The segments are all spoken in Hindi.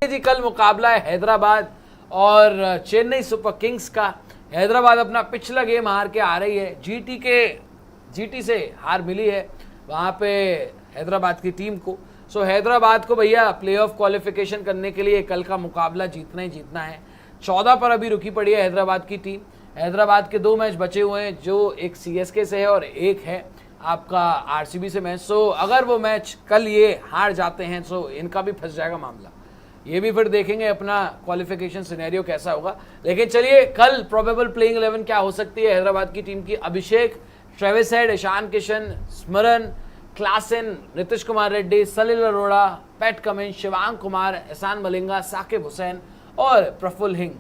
जी कल मुकाबला है हैदराबाद और चेन्नई सुपर किंग्स का। हैदराबाद अपना पिछला गेम हार के आ रही है, जीटी से हार मिली है वहाँ पे हैदराबाद की टीम को। सो हैदराबाद को भैया प्लेऑफ क्वालिफिकेशन करने के लिए कल का मुकाबला जीतना ही जीतना है। 14 पर अभी रुकी पड़ी है हैदराबाद की टीम। हैदराबाद के 2 मैच बचे हुए हैं, जो एक सीएसके से है और एक है आपका आरसीबी से मैच। सो अगर वो मैच कल ये हार जाते हैं तो इनका भी फंस जाएगा मामला। ये भी फिर देखेंगे अपना क्वालिफिकेशन सिनेरियो कैसा होगा। लेकिन चलिए कल प्रोबेबल प्लेइंग 11 क्या हो सकती है हैदराबाद की टीम की। अभिषेक, ट्रेविस हेड, ईशान किशन, स्मरण, क्लासन, नीतीश कुमार रेड्डी, सलील अरोड़ा, पैट कमिंस, शिवांग कुमार, एहसान मलिंगा, साकिब हुसैन और प्रफुल्ल हिंग।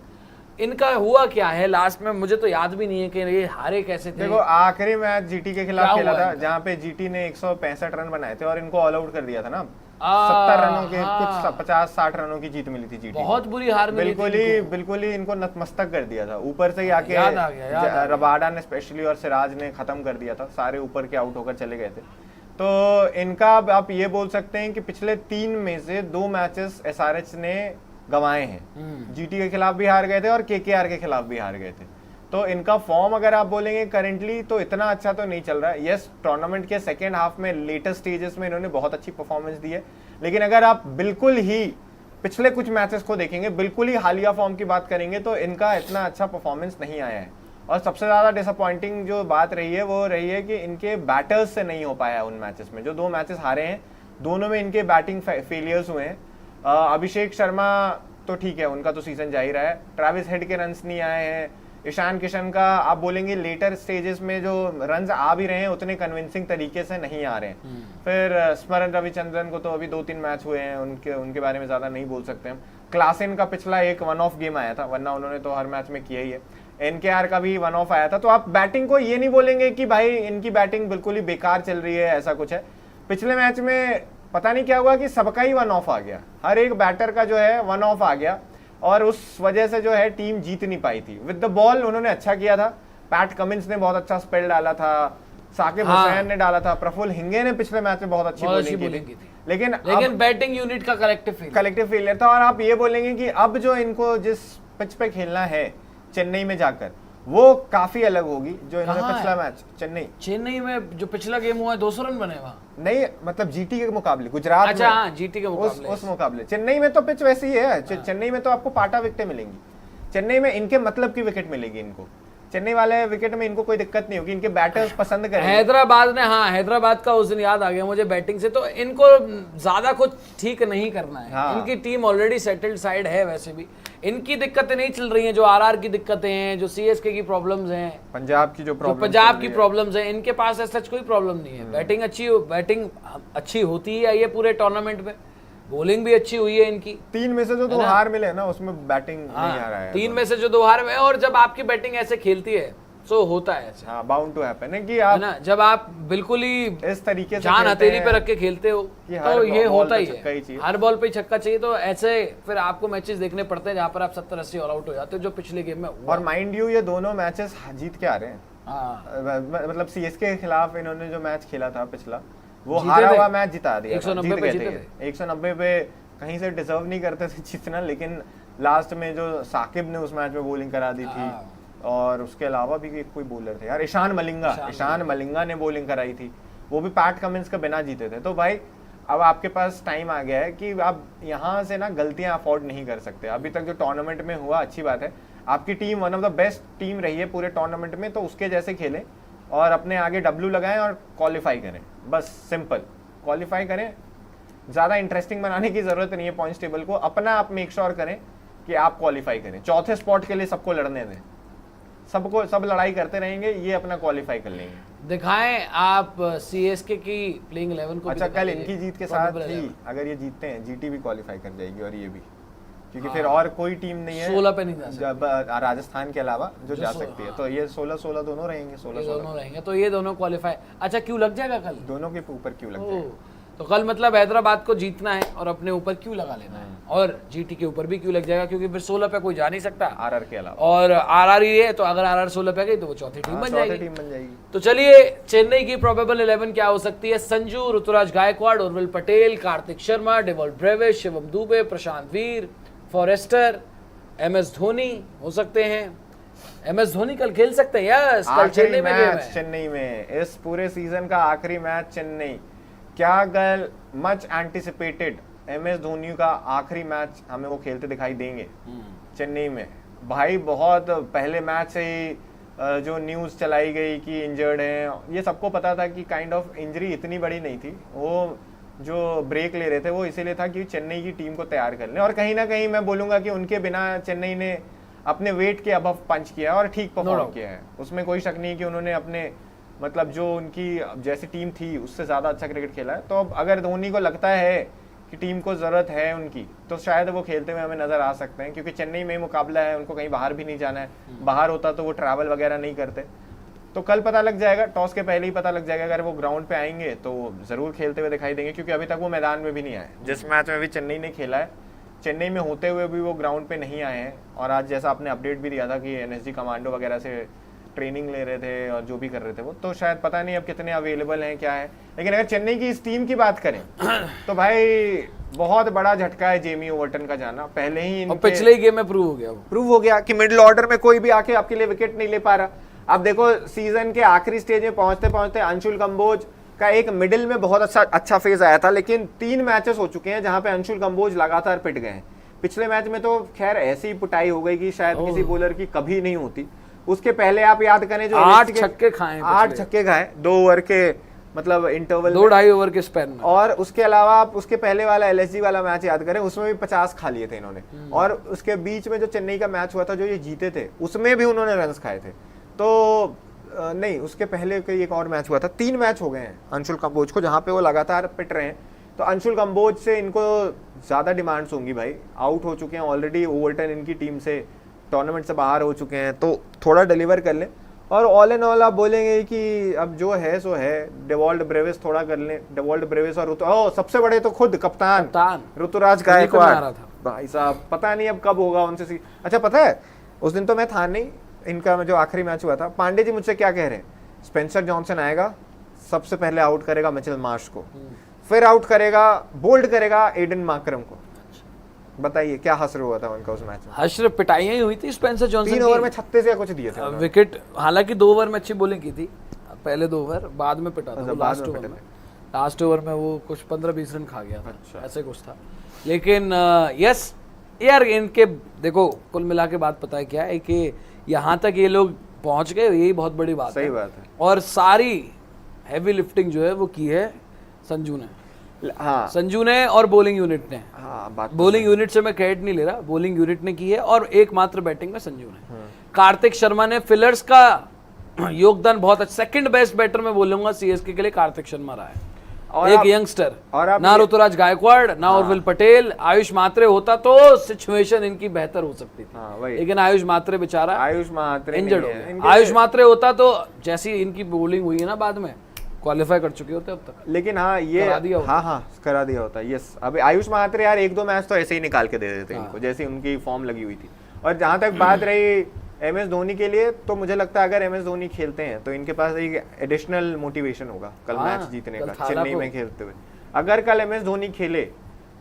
इनका हुआ क्या है लास्ट में, मुझे तो याद भी नहीं है कि ये हारे कैसे थे। देखो आखिरी मैच जीटी के खिलाफ खेला था जहाँ पे जीटी ने 165 रन बनाए थे और इनको ऑल आउट कर दिया था ना। 70 रनों के कुछ 50-60 रनों की जीत मिली थी जीटी। बहुत बुरी हार मिली थी। बिल्कुल ही इनको नतमस्तक कर दिया था। ऊपर से ही आके रबाडा ने स्पेशली और सिराज ने खत्म कर दिया था, सारे ऊपर के आउट होकर चले गए थे। तो इनका आप ये बोल सकते हैं कि पिछले 3 में से 2 मैचेस एसआरएच ने गंवाए हैं। जीटी के खिलाफ भी हार गए थे और केकेआर के खिलाफ भी हार गए थे। तो इनका फॉर्म अगर आप बोलेंगे करेंटली तो इतना अच्छा तो नहीं चल रहा है। यस, टूर्नामेंट के सेकेंड हाफ में लेटेस्ट स्टेजेस में इन्होंने बहुत अच्छी परफॉर्मेंस दी है, लेकिन अगर आप बिल्कुल ही पिछले कुछ मैचेस को देखेंगे, बिल्कुल ही हालिया फॉर्म की बात करेंगे तो इनका इतना अच्छा परफॉर्मेंस नहीं आया है। और सबसे ज्यादा डिसअपॉइंटिंग जो बात रही है वो रही है कि इनके बैटर्स से नहीं हो पाया उन मैचेस में। जो 2 मैचेस हारे हैं दोनों में इनके बैटिंग फेलियर्स हुए हैं। अभिषेक शर्मा तो ठीक है, उनका तो सीजन जा ही रहा है। ट्रेविस हेड के रन्स नहीं आए हैं। ईशान किशन का आप बोलेंगे लेटर स्टेजेस में जो रन्स आ भी रहे हैं उतने कन्विंसिंग तरीके से नहीं आ रहे हैं। फिर स्मरण रविचंद्रन को तो अभी 2-3 मैच हुए हैं, उनके बारे में ज्यादा नहीं बोल सकते हम। क्लासन का पिछला एक 1-ऑफ गेम आया था, वरना उन्होंने तो हर मैच में किया ही है। एनकेआर का भी 1-ऑफ आया था। तो आप बैटिंग को ये नहीं बोलेंगे कि भाई इनकी बैटिंग बिल्कुल ही बेकार चल रही है, ऐसा कुछ है। पिछले मैच में पता नहीं क्या हुआ कि सबका ही 1-ऑफ आ गया, हर एक बैटर का जो है 1-ऑफ आ गया और उस वजह से जो है टीम जीत नहीं पाई थी। विद द बॉल उन्होंने अच्छा किया था। पैट कमिंस ने बहुत अच्छा स्पेल डाला था, साकिब हुसैन ने डाला था, प्रफुल्ल हिंगे ने पिछले मैच में बहुत अच्छी बॉलिंग की थी। लेकिन बैटिंग यूनिट का कलेक्टिव फेलियर था। और आप ये बोलेंगे कि अब जो इनको जिस पिच पे खेलना है चेन्नई में जाकर, वो काफी अलग होगी। जो इन्होंने पिछला मैच चेन्नई में जो पिछला गेम हुआ है 200 रन बने वहां, नहीं मतलब जीटी के मुकाबले, गुजरात अच्छा हाँ, जीटी के मुकाबले उस मुकाबले। चेन्नई में तो पिच वैसी ही है। चेन्नई में तो आपको पाटा विकेटें मिलेंगी। चेन्नई में इनके मतलब की विकेट मिलेगी इनको। चेन्नई वाले विकेट में इनको कोई दिक्कत नहीं होगी, इनके बैटर्स पसंद करेंगे। हैदराबाद का उस दिन याद आ गया मुझे बैटिंग से, तो इनको ज्यादा कुछ ठीक नहीं करना है। हाँ। इनकी टीम ऑलरेडी सेटल्ड साइड है, वैसे भी इनकी दिक्कतें नहीं चल रही हैं। जो आरआर की दिक्कतें हैं, जो सीएसके की प्रॉब्लम्स हैं, पंजाब की प्रॉब्लम्स हैं, इनके पास ऐसा कोई प्रॉब्लम नहीं है। बैटिंग अच्छी होती है ये पूरे टूर्नामेंट में, बॉलिंग भी अच्छी हुई है इनकी। 3 में से जो 2 हार मिले ना उसमें बैटिंग नहीं आ रहा है। 3 में से जो 2 हार में, और जब आपकी बैटिंग ऐसे खेलती है तो होता है ऐसे। हाँ, बाउंड टू हैपन है कि आप ना, जब आप बिल्कुल ही इस तरीके से जान हथेली पे रख के खेलते हो तो ये होता ही है। हर बॉल पे छक्का चाहिए, तो ऐसे फिर आपको मैचेस देखने पड़ते हैं जहाँ पर आप 70-80 ऑल आउट हो जाते हो, जो पिछले गेम में हुआ। और माइंड यू ये दोनों मैचेस जीत के आ रहे हैं। मतलब सीएसके के खिलाफ इन्होंने जो मैच खेला था पिछला, वो हारा हुआ मैच जिता दिया। 190 पे कहीं से डिजर्व नहीं करते थे जीतना, लेकिन लास्ट में जो साकिब ने उस मैच में बॉलिंग करा दी थी, और उसके अलावा भी कोई बॉलर थे यार, ईशान मलिंगा ने बॉलिंग कराई थी, वो भी पैट कमिंस के बिना जीते थे। तो भाई अब आपके पास टाइम आ गया है कि आप यहाँ से ना गलतियां अफोर्ड नहीं कर सकते। अभी तक जो टूर्नामेंट में हुआ अच्छी बात है, आपकी team one of the best team रही है पूरे टूर्नामेंट में, तो उसके जैसे खेलें और अपने आगे डब्ल्यू लगाएं और क्वालिफाई करें। बस सिंपल क्वालिफाई करें, ज़्यादा इंटरेस्टिंग बनाने की ज़रूरत नहीं है पॉइंट्स टेबल को। अपना आप मेक श्योर करें कि आप क्वालिफाई करें। चौथे स्पॉट के लिए सबको लड़ने दें, सब लड़ाई करते रहेंगे, ये अपना क्वालिफाई कर लेंगे। दिखाएं आप सीएसके की प्लेइंग 11 को। अच्छा, कल इनकी जीत के साथ ही अगर ये जीतते हैं जीटी भी क्वालिफाई कर जाएगी, और ये भी, क्योंकि फिर और कोई टीम नहीं है 16 पे नहीं जा सकती राजस्थान के अलावा जो जा सकती है। तो ये 16-16 दोनों रहेंगे, 16 रहेंगे, तो ये दोनों क्वालिफाई। अच्छा, क्यों लग जाएगा कल? दोनों के ऊपर क्यों लग जाएगा? तो कल मतलब हैदराबाद को जीतना है और अपने ऊपर क्यों लगा लेना है, और जीटी के ऊपर भी क्यों लग जाएगा, क्योंकि फिर 16 पे कोई जा नहीं सकता आरआर के अलावा, और आरआर ही है, तो अगर आरआर 16 पे गई तो वो चौथी टीम बन जाएगी। तो चलिए चेन्नई की प्रोबेबल 11 क्या हो सकती है? संजू, ऋतुराज गायकवाड़, उर्विल पटेल, कार्तिक शर्मा, डेवॉल्ट ब्रेविस, शिवम दुबे, प्रशांत वीर, फॉरेस्टर, MS धोनी हो सकते हैं। MS धोनी कल खेल सकते हैं। यस, कल चेन्नई में गेम है। चेन्नई में इस पूरे सीजन का आखिरी मैच चेन्नई, क्या कल मच एंटिसिपेटेड MS धोनी का आखिरी मैच हमें वो खेलते दिखाई देंगे चेन्नई में? भाई बहुत पहले मैच से ही जो न्यूज़ चलाई गई कि इंजर्ड हैं, ये सबको पता था कि काइंड ऑफ इंजरी इतनी बड़ी नहीं थी, वो जो ब्रेक ले रहे थे वो इसीलिए था कि चेन्नई की टीम को तैयार कर लें, और कहीं ना कहीं मैं बोलूँगा कि उनके बिना चेन्नई ने अपने वेट के अबव पंच किया और ठीक परफॉर्म किया है, उसमें कोई शक नहीं कि उन्होंने अपने मतलब जो उनकी जैसी टीम थी उससे ज़्यादा अच्छा क्रिकेट खेला है। तो अब अगर धोनी को लगता है कि टीम को ज़रूरत है उनकी, तो शायद वो खेलते हुए हमें नज़र आ सकते हैं, क्योंकि चेन्नई में ही मुकाबला है, उनको कहीं बाहर भी नहीं जाना है, बाहर होता तो वो ट्रैवल वगैरह नहीं करते। तो कल पता लग जाएगा, टॉस के पहले ही पता लग जाएगा, अगर वो ग्राउंड पे आएंगे तो ज़रूर खेलते हुए दिखाई देंगे, क्योंकि अभी तक वो मैदान में भी नहीं आए। जिस मैच में भी चेन्नई ने खेला है, चेन्नई में होते हुए भी वो ग्राउंड पे नहीं आए हैं, और आज जैसा आपने अपडेट भी दिया था कि NSG कमांडो वगैरह से ट्रेनिंग ले रहे थे और जो भी कर रहे थे वो, तो शायद पता नहीं अब कितने अवेलेबल हैं क्या है। लेकिन अगर चेन्नई की इस टीम की बात करें तो भाई बहुत बड़ा झटका है जेमी ओवर्टन का जाना। पहले ही पिछले गेम में प्रूव हो गया कि मिडिल ऑर्डर में कोई भी आके आपके लिए विकेट नहीं ले पा रहा। अब देखो सीजन के आखिरी स्टेज में पहुंचते पहुंचते अंशुल कंबोज का एक मिडिल में बहुत अच्छा फेज आया था, लेकिन 3 मैचेस हो चुके हैं जहां पे अंशुल कंबोज लगातार पिट गए हैं। पिछले मैच में तो खैर ऐसी ही पिटाई हो गई कि शायद किसी बॉलर की कभी नहीं होती। उसके पहले आप याद करें जो 8 छक्के खाए, 8 छक्के खाए 2 ओवर के मतलब इंटरवल 2-2.5 ओवर के स्पैन में। और उसके अलावा आप उसके पहले वाला LSG वाला मैच याद करें, उसमें भी 50 खा लिए थे इन्होंने, और उसके बीच में जो चेन्नई का मैच हुआ था जो ये जीते थे उसमें भी उन्होंने रन्स खाए थे। तो नहीं, उसके पहले एक और मैच हुआ था, 3 मैच हो गए हैं अंशुल कंबोज को जहां पे वो लगातार पिट रहे हैं। तो अंशुल कंबोज से इनको ज्यादा डिमांड्स होंगी भाई, आउट हो चुके हैं ऑलरेडी, ओवर्टन इनकी टीम से टूर्नामेंट से बाहर हो चुके हैं, तो थोड़ा डिलीवर कर लें। और ऑल इन ऑल आप बोलेंगे कि अब जो है सो है, डेवॉल्ट ब्रेविस थोड़ा कर लें, डेवॉल्ट ब्रेविस और सबसे बड़े तो खुद कप्तान ऋतुराज गायकवाड़ भाई साहब, पता नहीं अब कब होगा उनसे। अच्छा पता है उस दिन तो मैं था नहीं, इनका जो आखिरी मैच हुआ था, पांडे जी मुझसे क्या कह रहे हैं, स्पेंसर जॉनसन आएगा, सबसे पहले आउट करेगा मिचेल मार्श को, फिर आउट करेगा, बोल्ड करेगा एडन मार्करम को। बताइए क्या हसर हुआ था उनका उस मैच में? हसर पिटाइयां ही हुई थी स्पेंसर जॉनसन 3 ओवर में 36 या कुछ दिए थे विकेट, हालांकि 2 ओवर में अच्छी बॉलिंग की थी, पहले 2 ओवर बाद में पिटा था, लास्ट ओवर में वो कुछ 15-20 रन खा गया था। अच्छा। ऐसे कुछ था, लेकिन यस यार इनके देखो कुल मिला के बात पता है क्या है कि यहाँ तक ये लोग पहुंच गए, यही बहुत बड़ी बात है। सही बात है। और सारी हैवी लिफ्टिंग जो है वो की है संजू ने। हाँ, संजू ने और बॉलिंग यूनिट ने। हाँ, बॉलिंग यूनिट से मैं क्रेडिट नहीं ले रहा, बॉलिंग यूनिट ने की है, और एकमात्र बैटिंग में संजू ने। कार्तिक शर्मा ने फिलर्स का योगदान बहुत अच्छा, सेकंड बेस्ट बैटर मैं बोलूंगा सीएसके के लिए कार्तिक शर्मा रहा है। और एक यंगस्टर, ना ऋतुराज गायकवाड़ ना उर्विल पटेल, आयुष मात्रे होता तो सिचुएशन इनकी बेहतर हो सकती थी, लेकिन आयुष मात्रे बेचारा इंजर्ड हो गया। आयुष मात्रे होता तो जैसी इनकी बॉलिंग हुई है ना बाद में, क्वालिफाई कर चुके होते अब तक। लेकिन हाँ ये करा दिया होता। यस, अभी आयुष मात्रे यार 1-2 मैच तो ऐसे ही निकाल के दे देते इनको, जैसी उनकी फॉर्म लगी हुई थी। और जहां तक बात रही MS धोनी के लिए, तो मुझे लगता है अगर MS धोनी खेलते हैं तो इनके पास एक एडिशनल मोटिवेशन होगा कल मैच जीतने का, चेन्नई में खेलते हुए। अगर कल MS धोनी खेले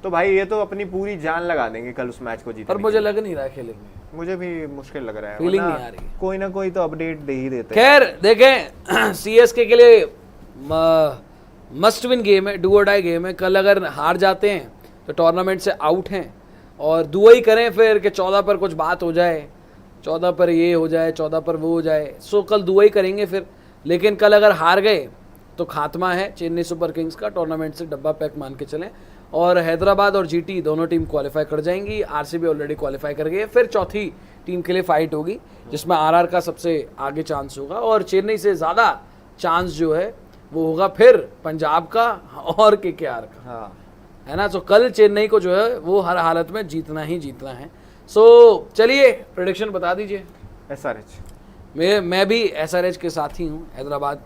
तो भाई ये तो अपनी पूरी जान लगा देंगे कल उस मैच को जीतने। पर मुझे लग नहीं रहा है खेलेंगे, मुझे भी मुश्किल लग रहा है, फीलिंग नहीं आ रही। कोई ना कोई तो अपडेट दे ही देते। खैर देखें, सीएसके के लिए मस्ट विन गेम है, डू और डाई गेम है। कल अगर हार जाते हैं तो टूर्नामेंट से आउट हैं, और दुआ ही करें फिर कि 14 पर कुछ बात हो जाए, 14 पर ये हो जाए, 14 पर वो हो जाए, सो कल दुआ ही करेंगे फिर। लेकिन कल अगर हार गए तो खात्मा है चेन्नई सुपर किंग्स का, टूर्नामेंट से डब्बा पैक मान के चलें। और हैदराबाद और जीटी दोनों टीम क्वालिफाई कर जाएंगी, आरसीबी ऑलरेडी क्वालिफाई कर गई है। फिर चौथी टीम के लिए फाइट होगी जिसमें आरआर का सबसे आगे चांस होगा, और चेन्नई से ज़्यादा चांस जो है वो होगा फिर पंजाब का और केकेआर का। हाँ, है ना। तो कल चेन्नई को जो है वो हर हालत में जीतना ही जीतना है। सो चलिए प्रेडिक्शन बता दीजिए। SRH मैं भी SRH के साथ ही हूँ, हैदराबाद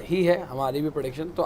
ही है हमारी भी प्रेडिक्शन। तो